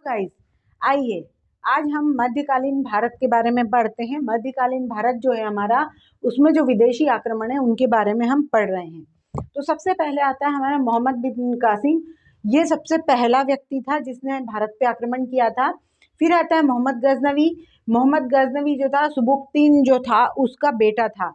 Guys, आइए आज हम मध्यकालीन भारत के बारे में पढ़ते हैं। मध्यकालीन भारत जो है हमारा, उसमें जो विदेशी आक्रमण है उनके बारे में हम पढ़ रहे हैं। तो सबसे पहले आता है हमारा मोहम्मद बिन कासिम। ये सबसे पहला व्यक्ति था जिसने भारत पे आक्रमण किया था। फिर आता है मोहम्मद गजनवी। मोहम्मद गजनवी जो था सुबुक्तीन जो था उसका बेटा था,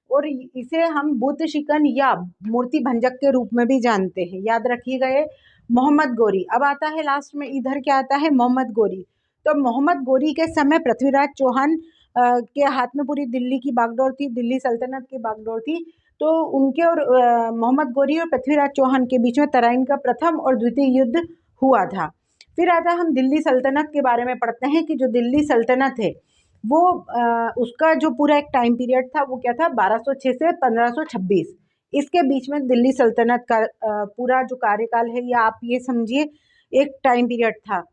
और इसे हम बुद्ध शिकन या मूर्ति भंजक के रूप में भी जानते हैं। याद रखिएगा ये मोहम्मद गोरी। अब आता है लास्ट में, इधर क्या आता है, मोहम्मद गोरी। तो मोहम्मद गोरी के समय पृथ्वीराज चौहान के हाथ में पूरी दिल्ली की बागडोर थी, दिल्ली सल्तनत की बागडोर थी। तो उनके और मोहम्मद गोरी और पृथ्वीराज चौहान के बीच में तराइन का प्रथम और द्वितीय युद्ध हुआ था। फिर आता है हम दिल्ली सल्तनत के बारे में पढ़ते हैं कि जो दिल्ली सल्तनत है वो उसका जो पूरा एक टाइम पीरियड था वो क्या था, 1206 से 1526। इसके बीच में दिल्ली सल्तनत का पूरा जो कार्यकाल है, या आप ये समझिए एक टाइम पीरियड था।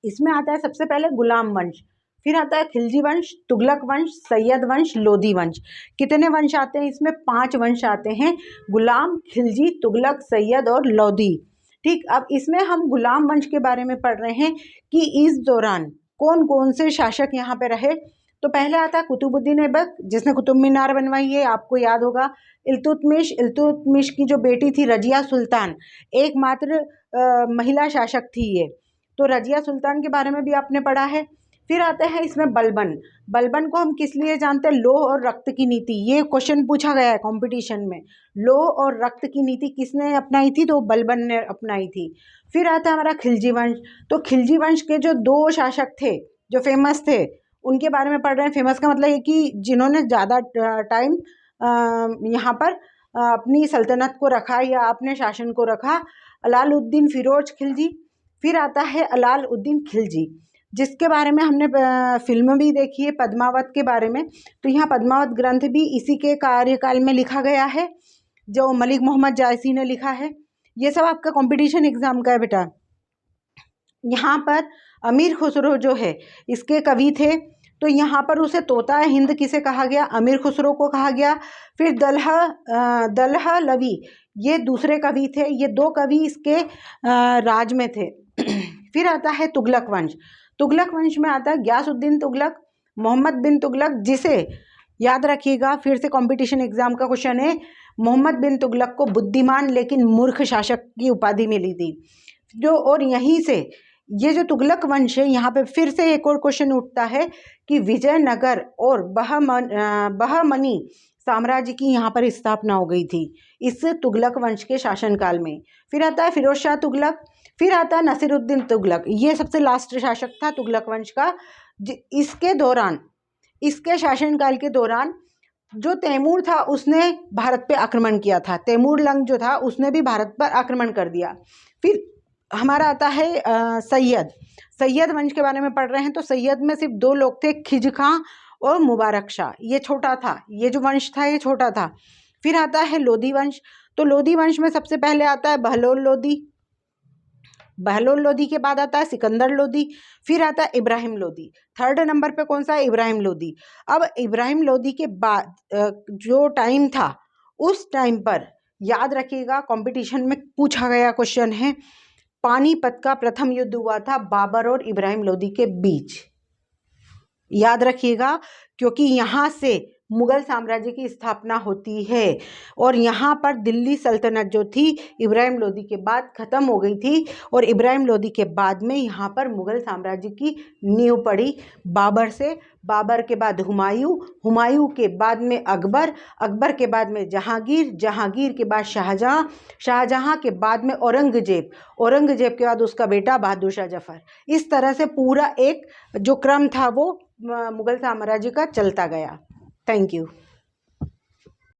इसमें आता है सबसे पहले गुलाम वंश, फिर आता है खिलजी वंश, तुगलक वंश, सैयद वंश, लोधी वंश। कितने वंश आते हैं इसमें? 5 वंश आते हैं, गुलाम, खिलजी, तुगलक, सैयद और लोधी। ठीक, अब इसमें हम गुलाम वंश के बारे में पढ़ रहे हैं कि इस दौरान कौन कौन से शासक यहाँ पे रहे। तो पहले आता है कुतुबुद्दीन ऐबक, जिसने कुतुब मीनार बनवाई है, आपको याद होगा। इल्तुतमिश की जो बेटी थी रजिया सुल्तान, एकमात्र महिला शासक थी ये। तो रजिया सुल्तान के बारे में भी आपने पढ़ा है। फिर आते हैं इसमें बलबन। बलबन को हम किस लिए जानते हैं? लौह और रक्त की नीति। ये क्वेश्चन पूछा गया है कंपटीशन में। लौह और रक्त की नीति किसने अपनाई थी? तो बलबन ने अपनाई थी। फिर आता है हमारा खिलजी वंश। तो खिलजी वंश के जो 2 शासक थे जो फेमस थे, उनके बारे में पढ़ रहे हैं। फेमस का मतलब है कि जिन्होंने ज़्यादा टाइम यहाँ पर अपनी सल्तनत को रखा या अपने शासन को रखा। अलाउद्दीन फिरोज खिलजी। फिर आता है अलाउद्दीन खिलजी, जिसके बारे में हमने फिल्म भी देखी है पद्मावत के बारे में। तो यहाँ पद्मावत ग्रंथ भी इसी के कार्यकाल में लिखा गया है, जो मलिक मोहम्मद जायसी ने लिखा है। ये सब आपका कंपटीशन एग्जाम का है बेटा। यहाँ पर अमीर खुसरो जो है इसके कवि थे। तो यहाँ पर उसे तोता हिंद किसे कहा गया? अमीर खुसरो को कहा गया। फिर दलहा लवी, ये दूसरे कवि थे। ये 2 कवि इसके राज में थे। फिर आता है तुगलक वंश। तुगलक वंश में आता है गयासुद्दीन तुगलक, मोहम्मद बिन तुगलक, जिसे याद रखिएगा, फिर से कंपटीशन एग्जाम का क्वेश्चन है। मोहम्मद बिन तुगलक को बुद्धिमान लेकिन मूर्ख शासक की उपाधि मिली थी। जो और यहीं से ये जो तुगलक वंश है, यहाँ पे फिर से एक और क्वेश्चन उठता है कि विजयनगर और बहमनी साम्राज्य की यहाँ पर स्थापना हो गई थी इस तुगलक वंश के शासनकाल में। फिर आता है फिरोज शाह तुगलक। फिर आता है नसीरुद्दीन तुगलक। ये सबसे लास्ट शासक था तुगलक वंश का। इसके दौरान, इसके शासनकाल के दौरान जो तैमूर था उसने भारत पे आक्रमण किया था। तैमूर लंग जो था उसने भी भारत पर आक्रमण कर दिया। फिर हमारा आता है सैयद वंश के बारे में पढ़ रहे हैं। तो सैयद में सिर्फ 2 लोग थे, खिज खां और मुबारक शाह। ये छोटा था, ये जो वंश था ये छोटा था। फिर आता है लोधी वंश। तो लोधी वंश में सबसे पहले आता है बहलोल लोधी। बहलोल लोधी के बाद आता है सिकंदर लोधी। फिर आता है इब्राहिम लोधी। 3rd नंबर पे कौन सा है? इब्राहिम लोधी। अब इब्राहिम लोधी के बाद जो टाइम था, उस टाइम पर याद रखिएगा कंपटीशन में पूछा गया क्वेश्चन है, पानीपत का प्रथम युद्ध हुआ था बाबर और इब्राहिम लोधी के बीच। याद रखिएगा, क्योंकि यहाँ से मुगल साम्राज्य की स्थापना होती है और यहाँ पर दिल्ली सल्तनत जो थी इब्राहिम लोधी के बाद ख़त्म हो गई थी, और इब्राहिम लोधी के बाद में यहाँ पर मुगल साम्राज्य की नींव पड़ी बाबर से। बाबर के बाद हुमायूं, हुमायूं के बाद में अकबर, अकबर के बाद में जहांगीर, जहांगीर के बाद शाहजहां, शाहजहां के बाद में औरंगजेब, औरंगजेब के बाद उसका बेटा बहादुर शाह जफर। इस तरह से पूरा एक जो क्रम था वो मुगल साम्राज्य का चलता गया। Thank you.